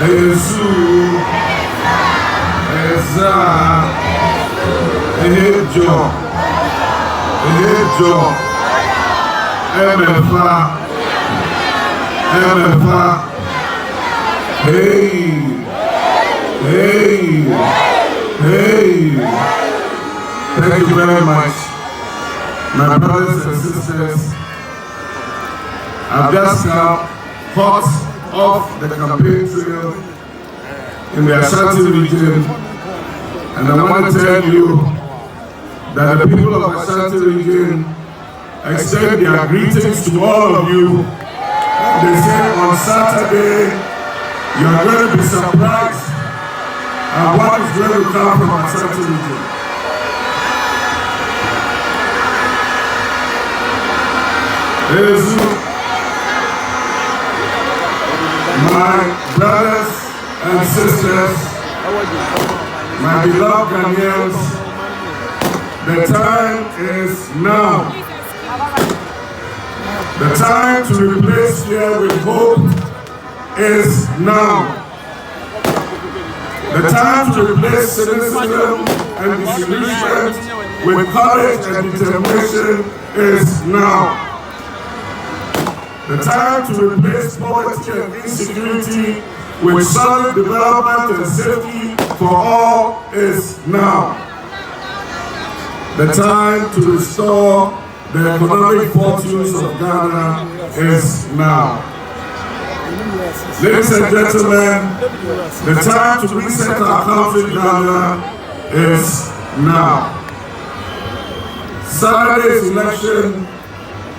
Ezu, Eza, Ejo, Emefa, hey. Thank you very much, my brothers and sisters. I've just come hot off the campaign trail in the Ashanti region, and I want to tell you that the people of Ashanti region extend their greetings to all of you. They say on Saturday you are going to be surprised at what is going to come from Ashanti region. My brothers and sisters, my beloved Ghanaians, the time is now. The time to replace fear with hope is now. The time to replace cynicism and disillusionment with courage and determination is now. The time to replace poverty and insecurity with solid development and safety for all is now. The time to restore the economic fortunes of Ghana is now. Ladies and gentlemen, the time to reset our country Ghana is now. Saturday's election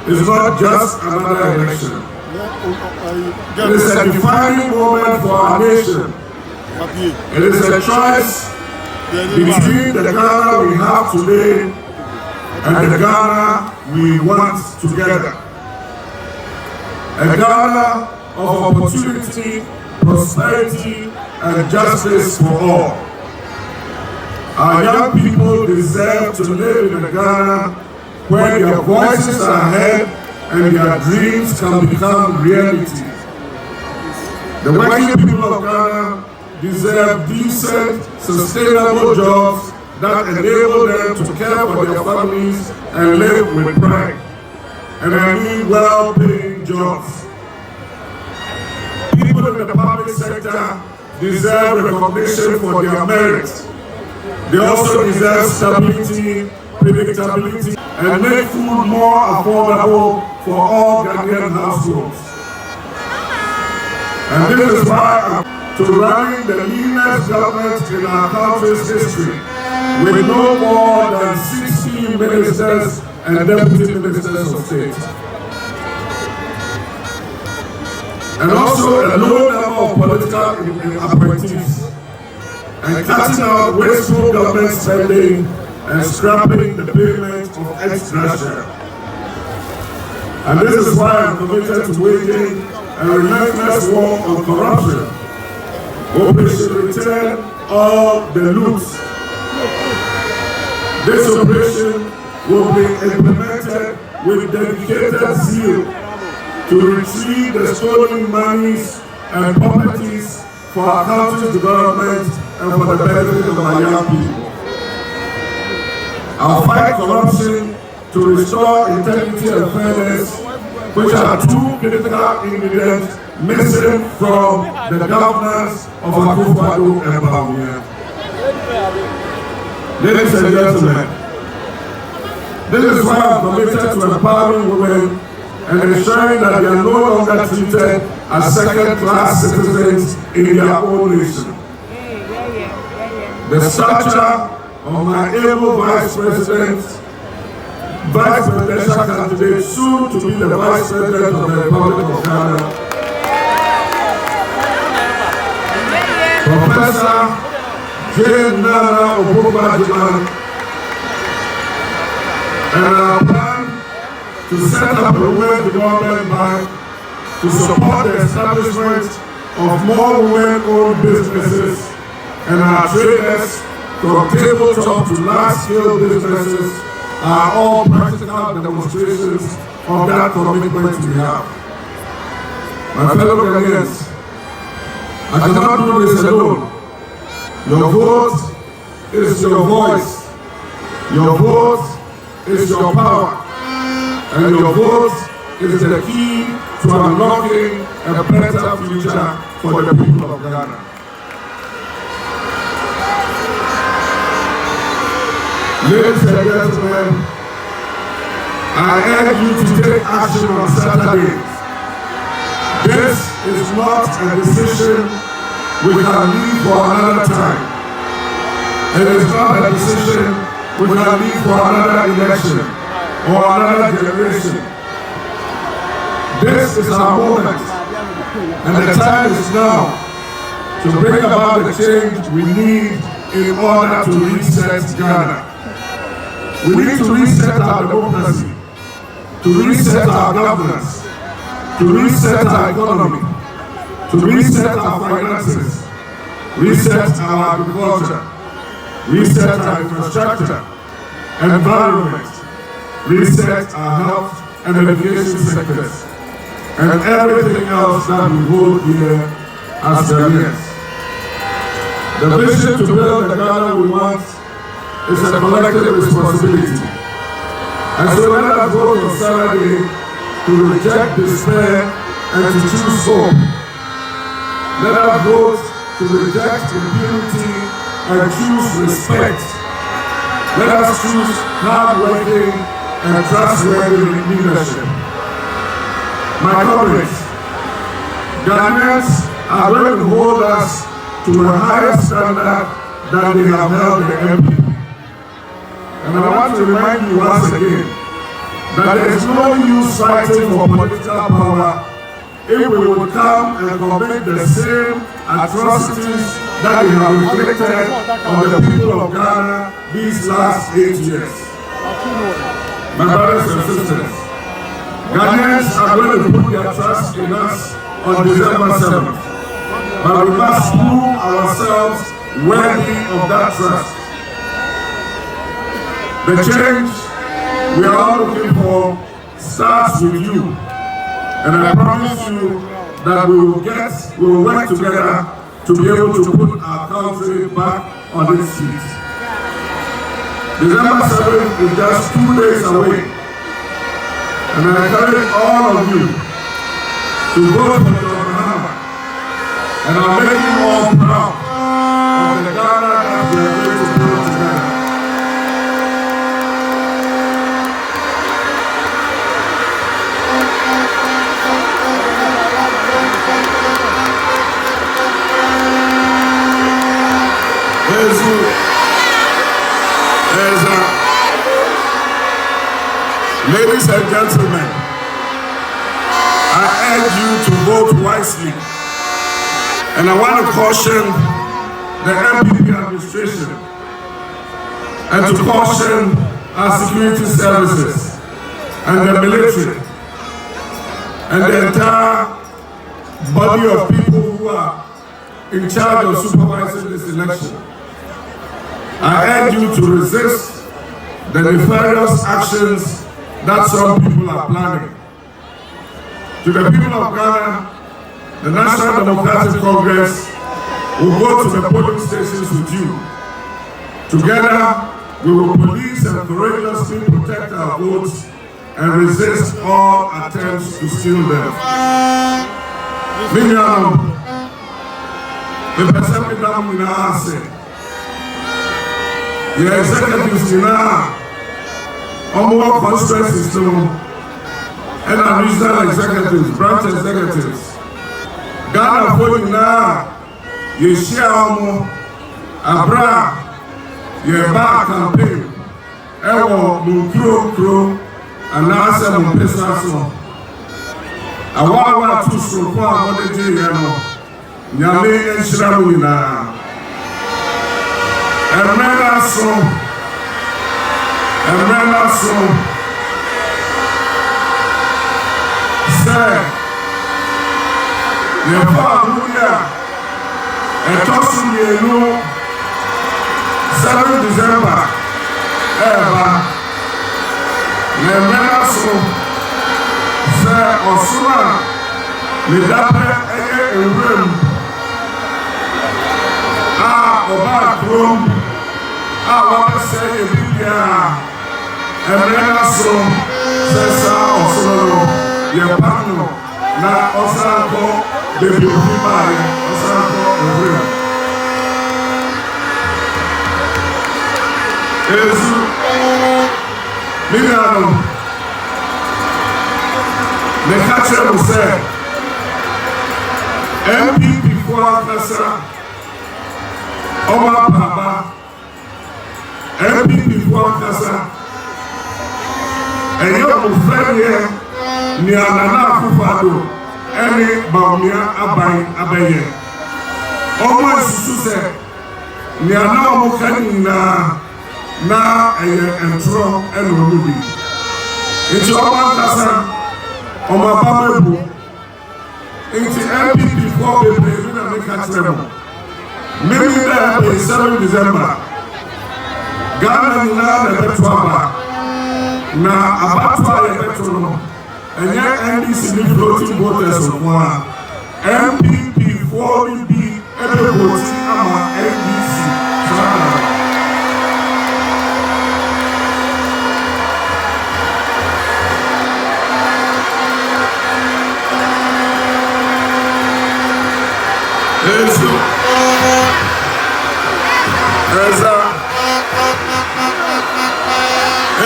is not just another election. It is a defining moment for our nation. It is a choice between the Ghana we have today and the Ghana we want together. A Ghana of opportunity, prosperity, and justice for all. Our young people deserve to live in a Ghana where their voices are heard and their dreams can become reality. The working people of Ghana deserve decent, sustainable jobs that enable them to care for their families and live with pride. And I mean well-paying jobs. People in the public sector deserve recognition for their merit. They also deserve stability, predictability, and make food more affordable for all Ghanaian households. And this is why I'm to running the leanest government in our country's history, with no more than 60 ministers and deputy ministers of state. And also a low number of political appointees, and cutting out wasteful government spending and scrapping the payment of ex-gratia. And this is why I'm committed to waging a relentless war on corruption. Operation Return All the Loot. This operation will be implemented with dedicated zeal to retrieve the stolen monies and properties for our country's development and for the benefit of our young people. I'll fight corruption to restore integrity and fairness, which are two critical ingredients missing from the governance of Akufo-Addo and Bawumia. Ladies and gentlemen, this is why I'm committed to empowering women and ensuring that they are no longer treated as second-class citizens in their own nation. The stature of my able vice presidential candidate, soon to be the vice president of the Republic of Ghana, Professor J. Nana Ogbonge, and our plan to set up a women development bank to support the establishment of more women-owned businesses and our traders from tabletop to large-scale businesses are all practical demonstrations of that commitment we have. My fellow Ghanaians, I cannot do this alone. Your vote is your voice. Your vote is your power. And your vote is the key to unlocking a better future for the people of Ghana. Ladies and gentlemen, I urge you to take action on Saturdays. This is not a decision we can leave for another time. It is not a decision we can leave for another election or another generation. This is our moment, and the time is now to bring about the change we need in order to reset Ghana. We need to reset our democracy, to reset our governance, to reset our economy, to reset our finances, reset our agriculture, reset our infrastructure, environment, reset our health and education sectors, and everything else that we hold here as Ghanaians. The vision to build the Ghana we want is a collective responsibility. And so let us vote on Saturday to reject despair and to choose hope. Let us vote to reject impunity and choose respect. Let us choose hard-working and trustworthy leadership. My comrades, Ghanaians are going to hold us to a higher standard than they have held the MPP. And I want to remind you once again that there is no use fighting for political power if we will come and commit the same atrocities that we have inflicted on the people of Ghana these last 8 years. My brothers and sisters, Ghanaians are going to put their trust in us on December 7th, but we must prove ourselves worthy of that trust. The change we are all looking for starts with you, and I promise you that we will work together to be able to put our country back on its feet. December 7th is just 2 days away, and I encourage all of you to vote for John Mahama, and I'll make you all proud of the Ghana that we are going to build together. Ladies and gentlemen, I urge you to vote wisely, and I want to caution the MPP administration and to caution our security services and the military and the entire body of people who are in charge of supervising this election. I urge you to resist the nefarious actions that some people are planning. To the people of Ghana, the National Democratic Congress will go to the polling stations with you. Together, we will police and courageously protect our votes and resist all attempts to steal them. The person that your executives now, more constituencies and our regional executives, branch executives. Ghana for you now, you share Abra, your back campaign, Ewo, Munkro, and Nasa Mumpesaso. I want to support what they do, Yame and Shramina. Emena so say your father and tossing you 7 December ever Emena so say Osura the Dape room from our say Emrena from Sessa Osoro, Yapano, Na Osako, the Bibai, Osako, the Milano, the catcher will say, MP before Nasa, Oma Papa, MP before Nasa, and your friend here, Niana Fufado, any Baumia Abaye. Almost Susan, Niana Mokanina. Na entro enubi nti ọba kasa ọma bamebu nti MPP for bebre na me ka kire mo mimi da be 7 December Ghana ni na beto aba na abato ya beto no enye NDC ni floating voters kwa MPP for be ebe voti ama NDC sana. If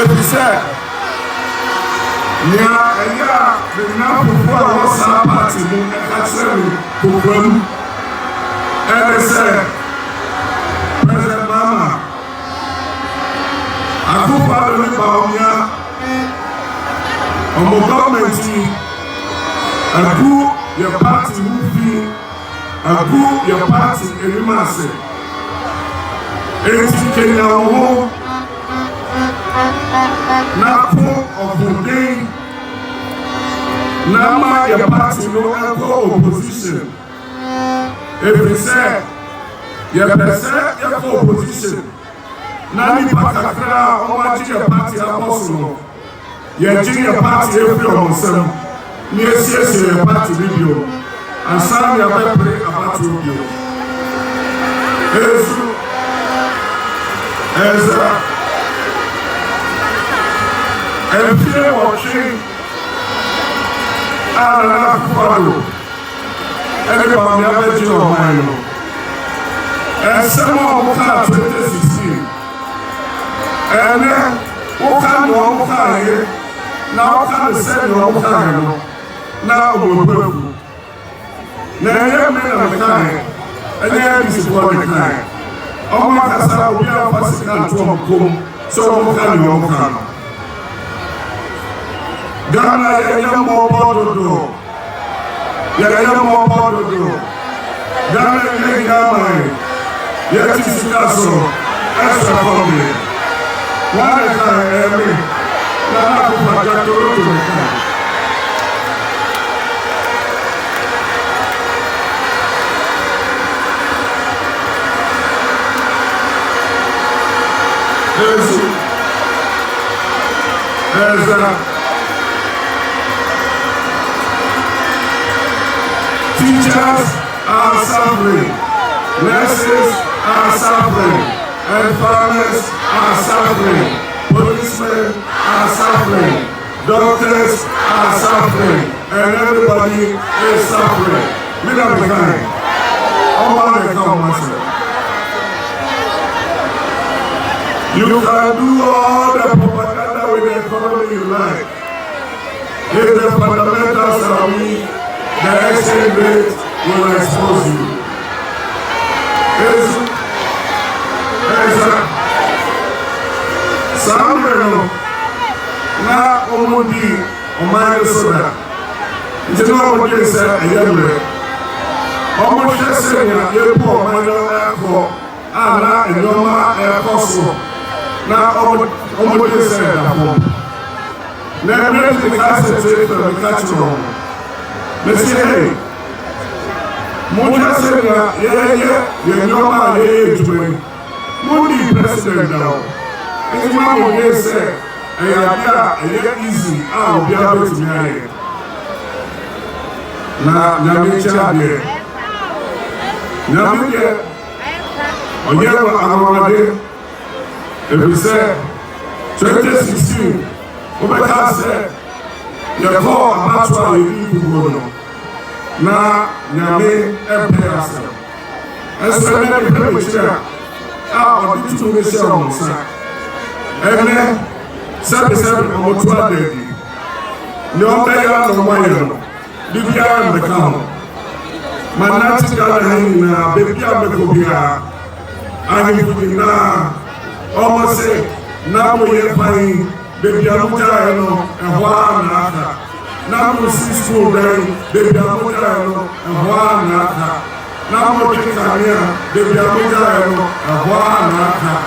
you say, the now before I was a party, and they say, President Mama, I go for the Baumia, and my government, and who your party movie. Agu your party elimase eti Kenya wo na ko obudin na ma your party no echo opposition every say your person your opposition na ni pakakra o ma ji your party apostle your junior party every on sem ni esi your party video and some you have pray about you. Ezra, and fear watching, and enough follow. Everyone never do of mine. And some of them 2016. And then, what kind of one now can send your kind now we'll na yeye mimi na mekane ene bisikuwa mekane ọmọ kasa obi afasika nto mkom so ọmọ kan yo kan Ghana yeye mo bododo Ghana yeye gama yeye tisikaso esa kombi wale ka emi na kupata toro mekane Teachers are suffering, nurses are suffering, and farmers are suffering, policemen are suffering, doctors are suffering, and everybody is suffering. We don't be kind. All the come you can do all the propaganda with the economy you like. If the fundamentals are weak, the exchange rate will expose you. Some na omudi omani soda. It's not what they say a young almost just saying that you poor man airport and Noma airport. Now, almost the same. Never the concentrate from the catch on. They say, hey, Moja said, yeah, Noma, Moody president now. It's my way say, hey, easy, I'll be able to marry. Now, Namicha, Oyewa Amamade, if we say 2016, Obeka said, you call about what you need to go. Now, Yame Empire. And so many people share our opportunity to share on Sa. And then, 77 or 12 days. No better than one. Bibia and the count. Manati Galahina, Bibia Becobia. I mean, now, almost say, now we are buying Bibia Mutano and Juanaka. Now we see school day, Bibia Mutano and Juanaka. Now we are Kanya, Bibia Mutano and Juanaka.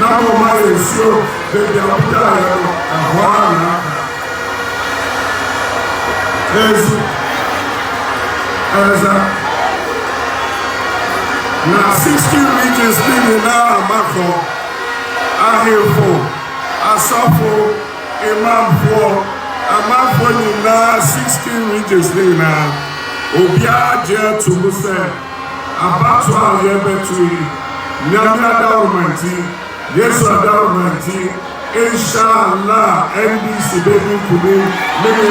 Now we are sure Bibia Mutano and Juanaka. Now 60 regions living now Mako, Ahirfo, Asafo, Amamfo in now 16 regions living now. Obia Jel to Musa, Abatwa Yebetui, Nyamia Daumanti, Yesu Daumanti, Inshallah, NBC baby Kumi, Mimi.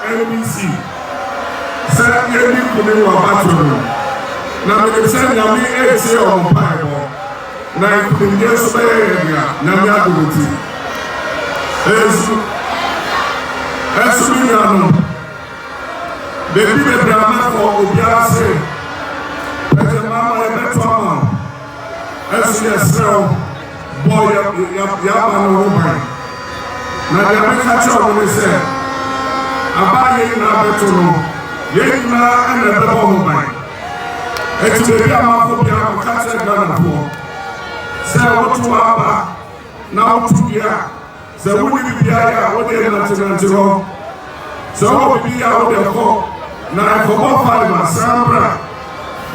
NBC. Say you couldn't walk now we say Yami 8 years on Bible. Now you can just say Yami baby the drama for Obiase. Mama Ebetuama. Boy, Yaman woman. Now the American when they say Abaye na Betuno, Yena and the woman. It's the Yamako Catcher Ghana. Say what to Abba now 2 years. So we will be here, what they are not to so we will be out there for now for 5 Sambra.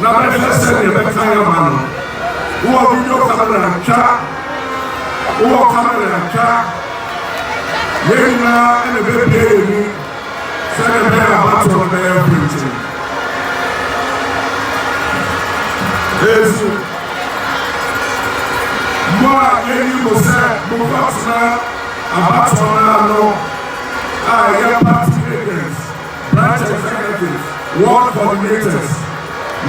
Now let's say the Bekaya man who are video camera and chat, who are camera and chat. Yena and the baby. Say the bear about to bear preaching. Yes. Moi, il me sait, mon partenaire, about to know. I am party leaders, branch executives, ward coordinators,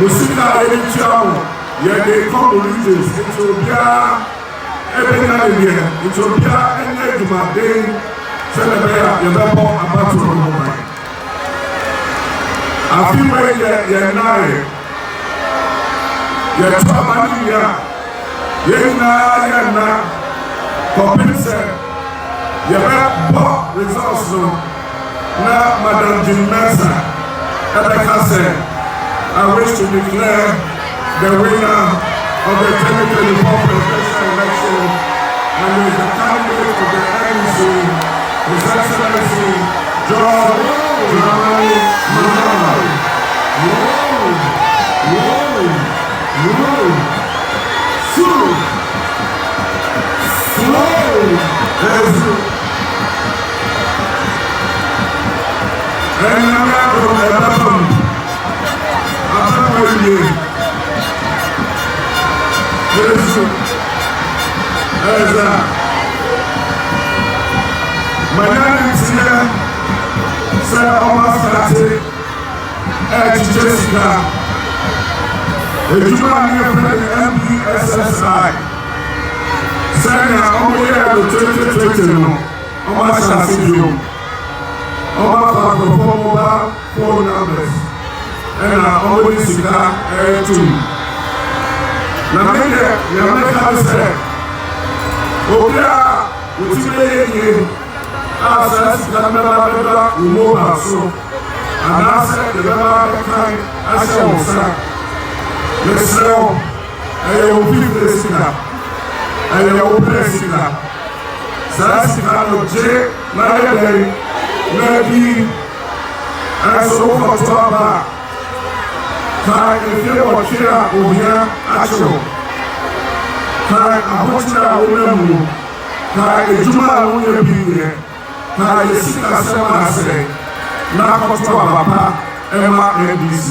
Musika Edichamo, Yade regions, Ethiopia, Ebenania, Ethiopia, and Edumade, Celebrate your level about to know. I feel like you're not. You're trouble, you're not. Compensate. You're not results. Now, Madame Jimesa, Rebecca said, I wish to declare the winner of the 2024 presidential election and is the candidate of the ANC, His Excellency John Dramani Mahama. Jessica, the Jubilee MPSSI, Sanya Omoya 2020, Oma Shasidio, Oma Mobile phone numbers, and Omoni Sika Air2. Namene, Yameka said, Obia, Utile, Asas, Lamela, Umoha, so. And I said, the kind I shall say, let's go. I will be the singer. I will be the singer. Sasi kano je na yadari na bi aso kotoba ka efe wakira ohia acho ka ahochira onemu ka ejuma onye biye ka yesika sema ase na kotoba papa ema NDC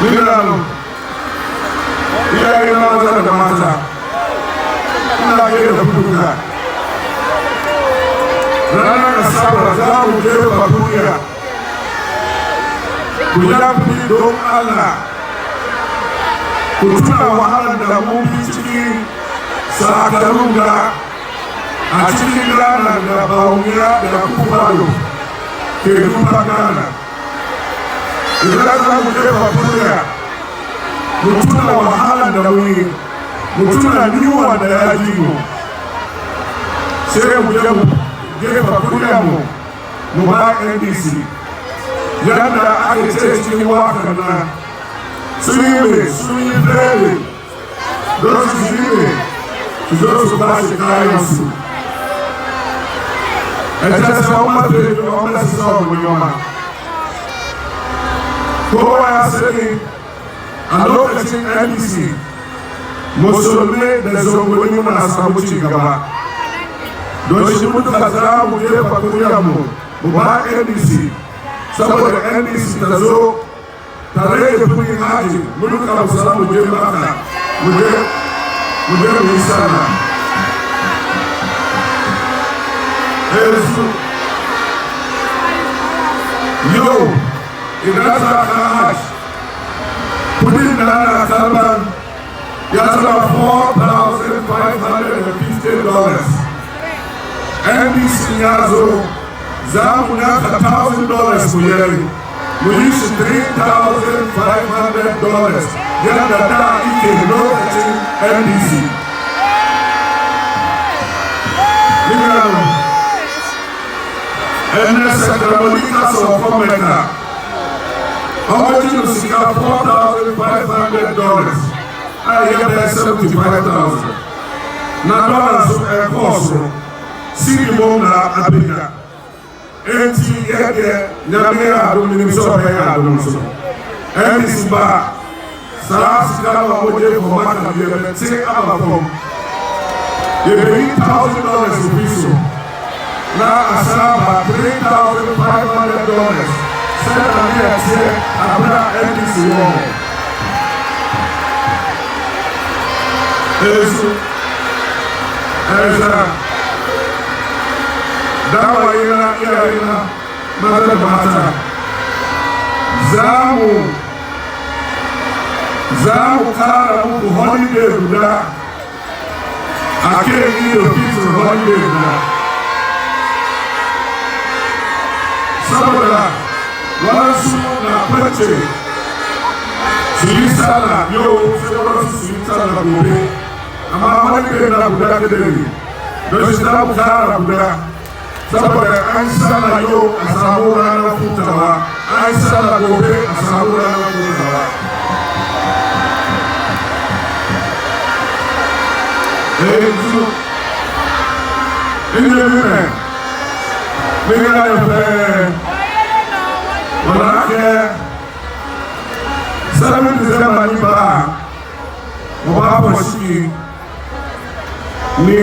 Milano ya ina da mata ina ga da kuka rana na sabra za mu je Babuya ku ya fi don Allah ku tuna wahalar da mu ciki sakarun da a cikin ranar da Babuya da Kubalo ke duba Ghana idan za mu je Babuya mu tuna wahalar da mu yi mu tuna yunwa da ya ji mu sai mu je mu gefa kuriyanmu mu ba NDC yadda ake ce cikin wakan nan sun yi fere don su yi ne su zo su ba shi kayansu ẹjẹ sẹ ọmọ tẹlẹ ọmọ ẹsẹ ọmọ yọma kowa ya sani a lokacin NDC musulmi da zongoni muna samu ci gaba don shi muka za mu jefa kuriyarmu mu ba NDC saboda NDC ta zo tare da kudin haji mun ka musa mu je maka mu je mu yi sana yau idan za ka haji kudin da ana karban ya zama $4,550 NDC ya zo za mu naka $1,000 mu yari mu yi shi $3,500 yadda da ike lokacin NDC. Ligano, ẹnẹ sẹkẹrẹmọlì kásọ̀ ọkọ̀ mẹ́ta, ọmọ jìnnà sika $4,500, ayé bẹ́ẹ̀ $75,000. Na dollars ẹ̀kọ́ ọ̀sùn. Siri mo na abika enti yede nyame adum ni so be adum so NDC ba sara sika wa oje ko mata bi be ti aba pom ye be $1,000 biso na asaba $3,500 send na me tie abra NDC wo eza dawa yana iyayena maza da mata za mu kara muku holiday guda a kan iyo fitin holiday guda saboda wasu na kwace su yi tsala yau sai wasu su yi tsala gobe amma holiday na guda da dare don shi za mu kara guda saboda an sana yau a samu ranar hutawa an sana gobe a samu ranar hutawa yanzu inda nuna nuna ya fe wadda ake 7 December ni ba ba shi ni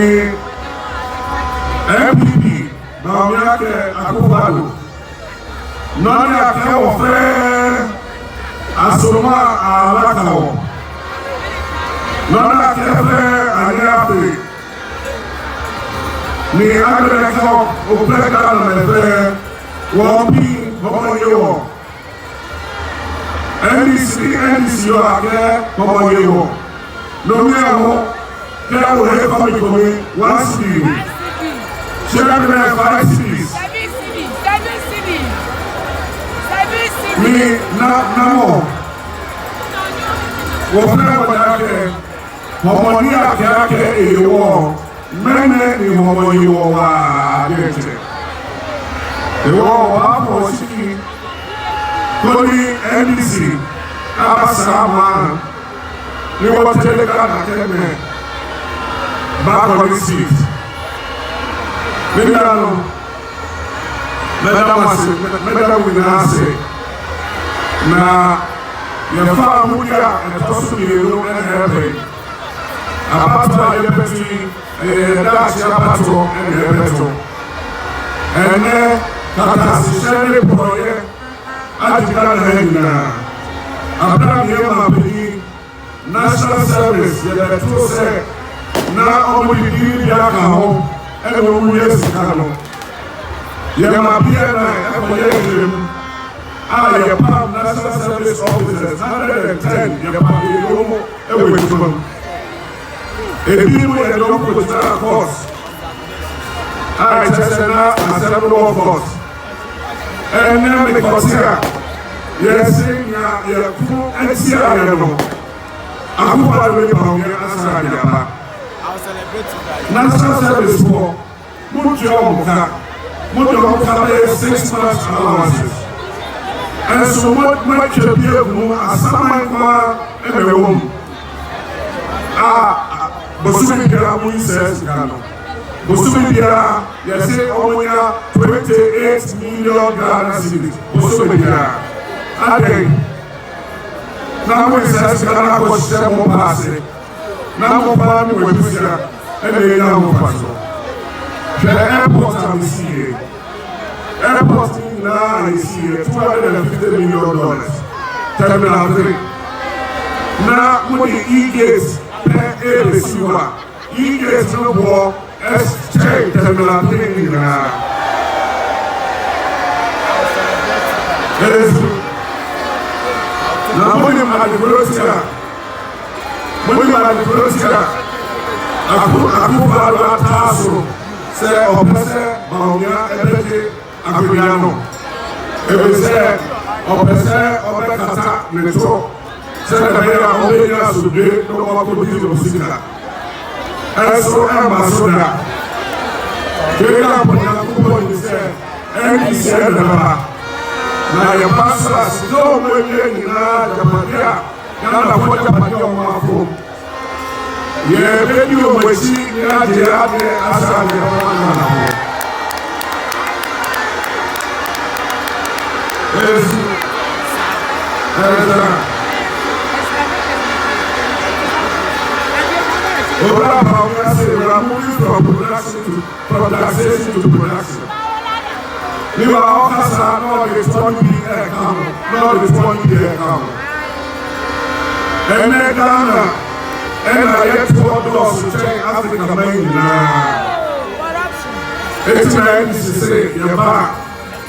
MPP Naomi yake Akufo-Addo nani yake ofe asoma alakawo nani yake ofe anyafe ni agbẹ̀rẹ̀ òpẹ́ kàlọ̀ mẹ́fẹ́ wọ́n bí ọmọ yẹwọ̀ NDC yọ àkẹ́ ọmọ yẹwọ̀ lórí àwọn kẹ́wọ̀ ẹ̀fọ́ ìkọ̀wé wọ́n sì ṣe lẹ́gbẹ̀rẹ̀ 5 cities ní námọ̀ wọ́n fẹ́ wọ́n dákẹ́ ọmọ ní àkẹ́ èèwọ̀ mẹ́nẹ́ ni ọmọ ìwọ̀ wà àdẹ́tẹ̀ ìwọ̀ wà pọ̀ sí tó ní NDC abásáàmà ní wọ́n tẹ́lẹ̀ kánà kẹ́mẹ́ back on his feet. Madam Winase. Now, your farm would and possibly you and heaven. About your petty, that's your battle and your battle. And then, that's the Shelly boy. I declare now. Abraham National Service, the two say, now only give Yaka and we yes, Kano. Yamapiana, I am National Service officers, 110, Yamapi, every woman. A people that don't put that course. I just said now, I said no course. And then because here, yes, you're full and see, I know. I'm going to National Service for Mujoka 6 months allowances. And so, what might you be able to assign in the room? Bosumia says, Bosumia, yes, only 28 million Ghana cedis. Bosumia, I think. Now we say Ghana was 7 passing. Now we find with Lucia and the young person. The airport is here. Airport now is here. $250 million. Terminal 3. Now with the E-gates per air receiver. E-gates no more. Exchange Terminal 3 now. Now, when you are the Russia, I put say, or Pese, Maunia, Ebete, Agriano. If we say, or Pese, or Becata, Neto, say that they are only us to be no more to be Sika. And so Ambassador, they are putting up say, and he said, na ya pasas no mwenye ina japadia yana kwa japadia mwafu ye bedi omwechi na jirade asali na Ora Paulo say we are moving from taxation to production. You are officers not the 20 air camel, not the 20 air camel. And then Ghana, and I get to what laws to check Africa main now. It's meant to say, you're back.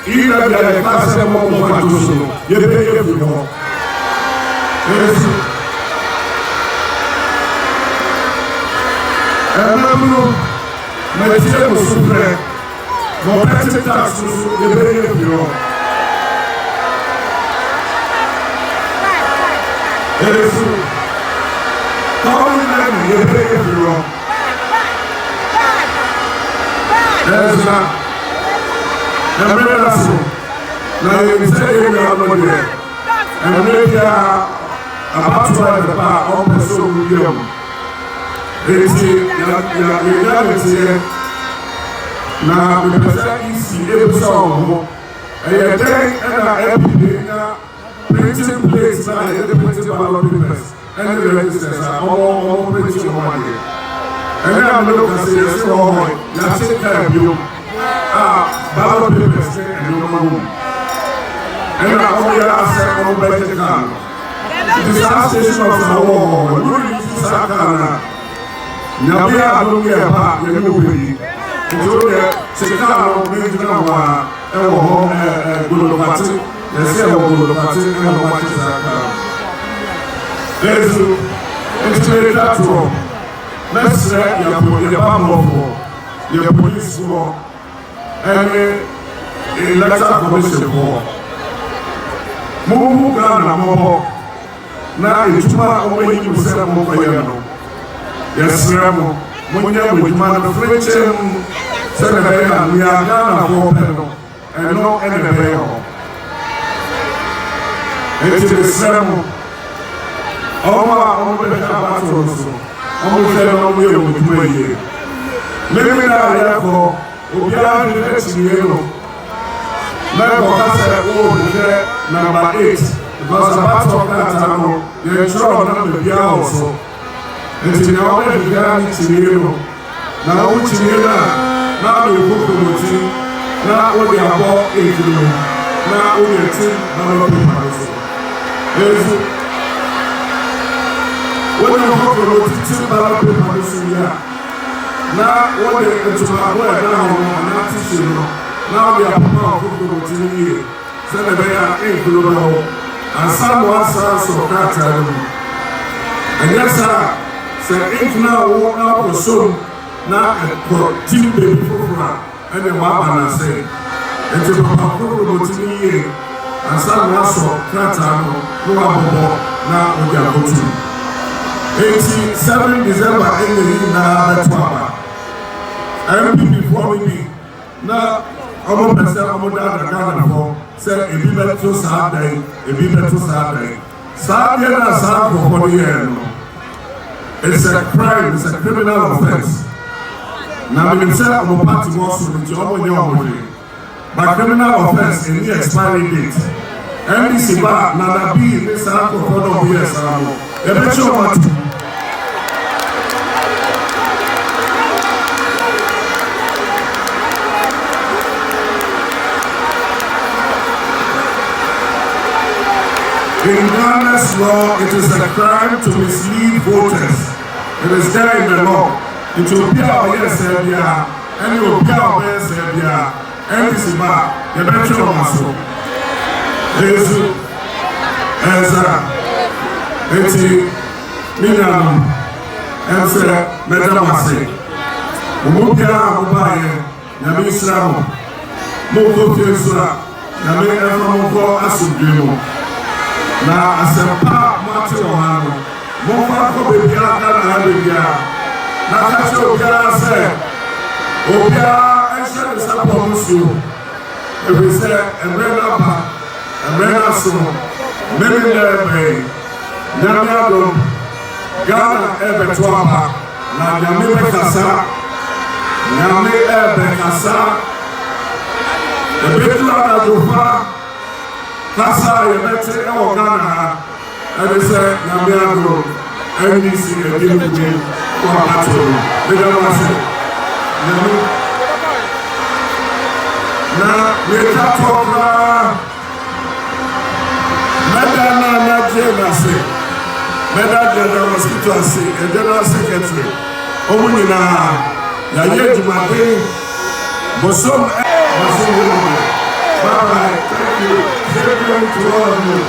Either they are a class of more than you pay everyone. And I'm going to tell you, mon petit taxe, je vais y venir. Et les sous, quand on est je vais y venir. Et ça, la relation, la ministère est là, mon Dieu. Et le média, à partir de là, on peut se oublier. Et ici, il y a des métiers. Na we present ici et vous savez, et il y a des printing place na il y a des printing ballot papers, et les registers on print sur mon manier. Et là nous c'est on la c'est très bien. Ballot papers et nous nous. Et là on y a assez on budget là. C'est ça c'est sur on nous ça là. Il y a bien nous il y a pas il y a nous pays. C'est le cas où on est dans un goulopathie, les airs au goulopathie, et on va dire ça. Les autres, c'est les plateaux. Mais il n'y a pas mort. Il y a police mort. Et l'acteur comme c'est mort. Mon gars n'a mort. N'a eu tout mal au moins du sein mon voyage. Il y a vraiment. Mon gars, oui, man, le French, c'est le meilleur. Il y a un gars pour perdre. Et non, elle est meilleure. Et c'est le serment. On va faire battre au sol. almost every year with me. Maybe now, therefore, we are in the next year. Member said, oh, number 8, because about to that, you're sure not to be also. And to the other, you are in the now, which you now you book the routine, now what they are bought 8 years, now only a team, now people. When you book the routine, now people. Now, what they are to my word now, and not teaching, now they are powerful to continue. Send a better include, and someone says so that and yes, sir, say, if now walk out or so, now for team baby for and the Wabana say, and to powerful to continue, and someone saw that no now we are going to. 87 December, now MP before me. Now, I'm going to say, I'm going to say, if you better to Saturday, if you better to Saturday. Saturday and Saturday for the year. It's a crime, it's a criminal offense. Now, I'm say I'm a party also with your own. But criminal offense in the expiry date. NBC bar, now be in this Saturday for 4 years. The better one. In Ghana's law, it is a crime to mislead voters. It is there in the law. It will be our Serbia, and it will be our Serbia, and this is the better of us. Jesus, Eti, Minam, and Sir Medamasi. Mubia, Mubaye, Nabi Islam, Moko Fiesra, Nabi Efamuko Asubimo. Na asempa mate ohano mo fa ko bebia na bebia na ka che obia se obia ense se po musu e we se emrena pa emrena so meme lebe nyamiado Ghana ebe to apa na nyame be kasa nyame ebe kasa ebe tu na dofa Kasa yemete ewo Ghana and they say Namiagro NDC again for battle. They don't say na we talk Madana Najema say Madana Hospital say a general secretary Omunina Yaye Jumade Bosom Bye-bye. Thank you. Thank you to all of you.